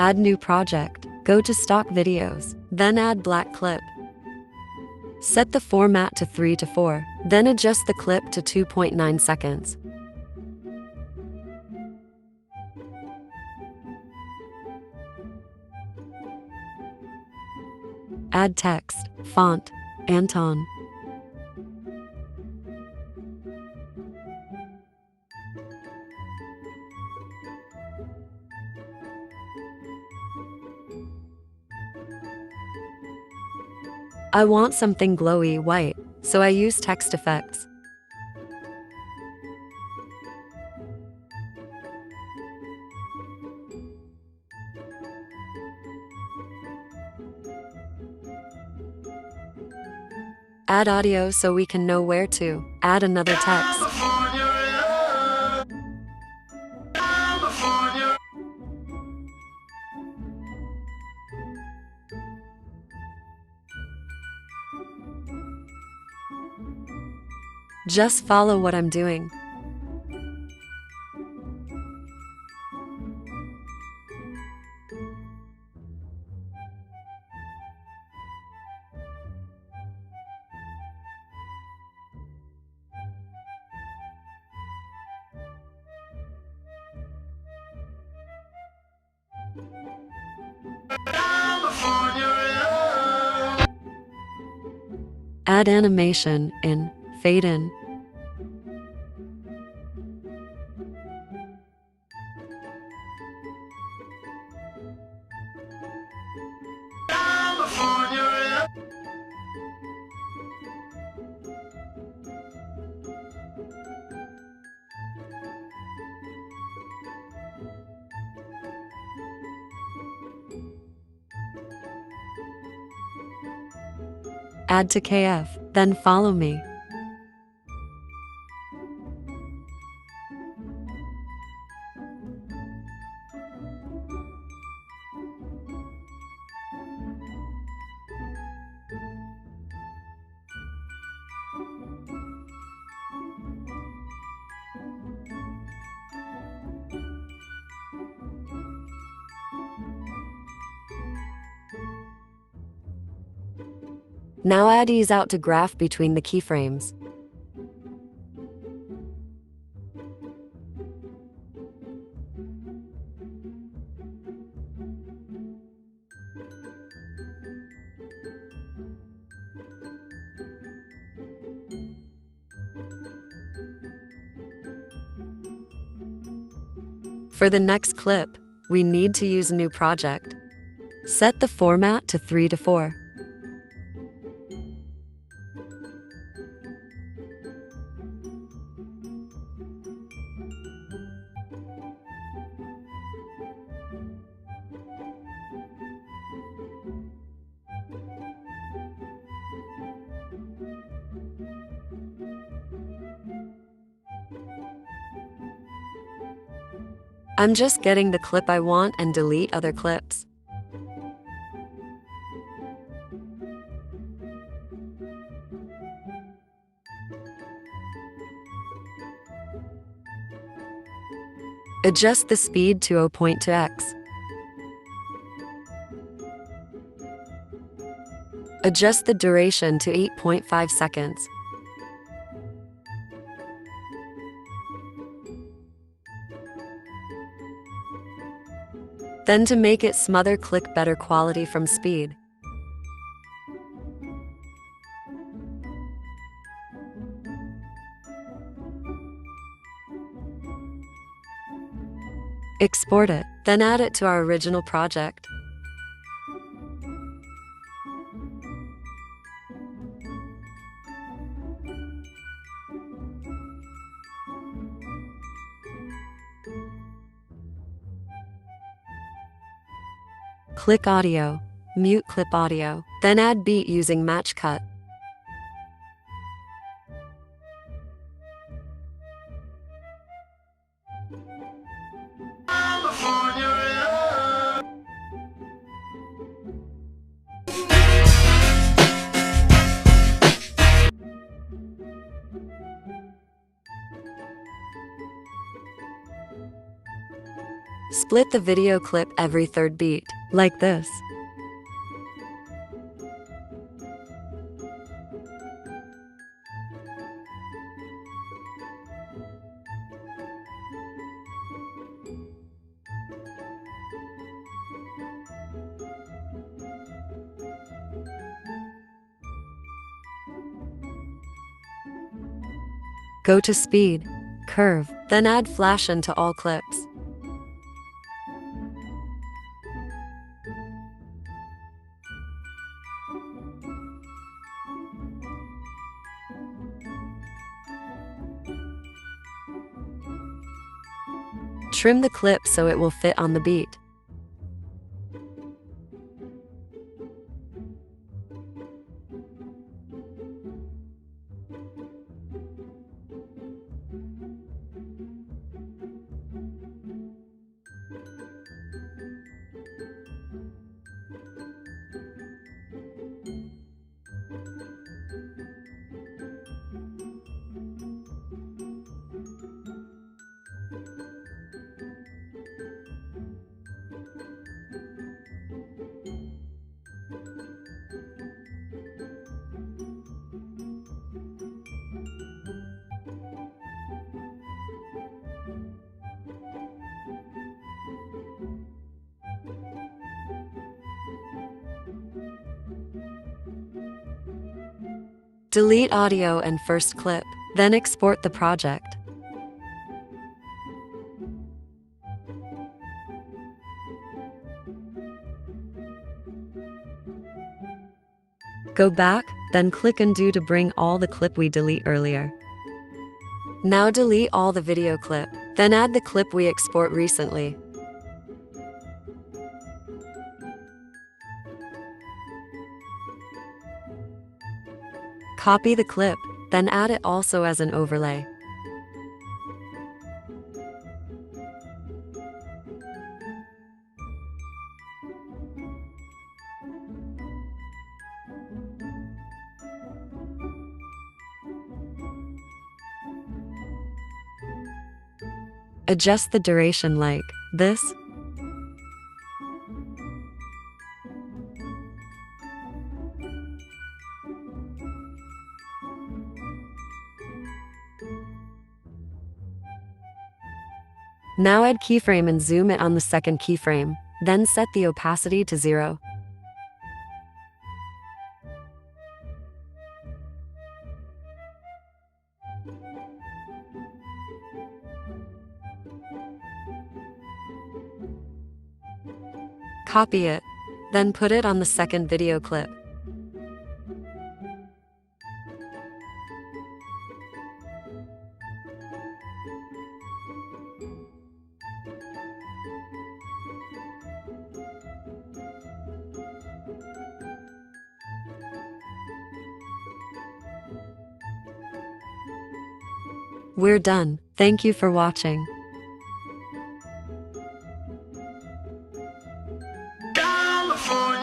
Add new project. Go to stock videos, then add black clip. Set the format to 3 to 4, then adjust the clip to 2.9 seconds. Add text, font, Anton. I want something glowy white, so I use text effects. Add audio so we can know where to add another text. Just follow what I'm doing. Add animation in, fade in. Add to KF, then follow me. Now add ease out to graph between the keyframes. For the next clip, we need to use a new project. Set the format to 3 to 4. I'm just getting the clip I want and delete other clips. Adjust the speed to 0.2x. Adjust the duration to 8.5 seconds. Then to make it smoother, click better quality from speed. Export it, then add it to our original project. Click audio, mute clip audio, then add beat using CAPCUT. Split the video clip every third beat, like this. Go to speed, curve, then add flash into all clips. Trim the clip so it will fit on the beat. Delete audio and first clip, then export the project. Go back, then click Undo to bring all the clip we delete earlier. Now delete all the video clip, then add the clip we export recently. Copy the clip, then add it also as an overlay. Adjust the duration like this. Now add keyframe and zoom it on the second keyframe, then set the opacity to 0. Copy it, then put it on the second video clip. We're done. Thank you for watching. California.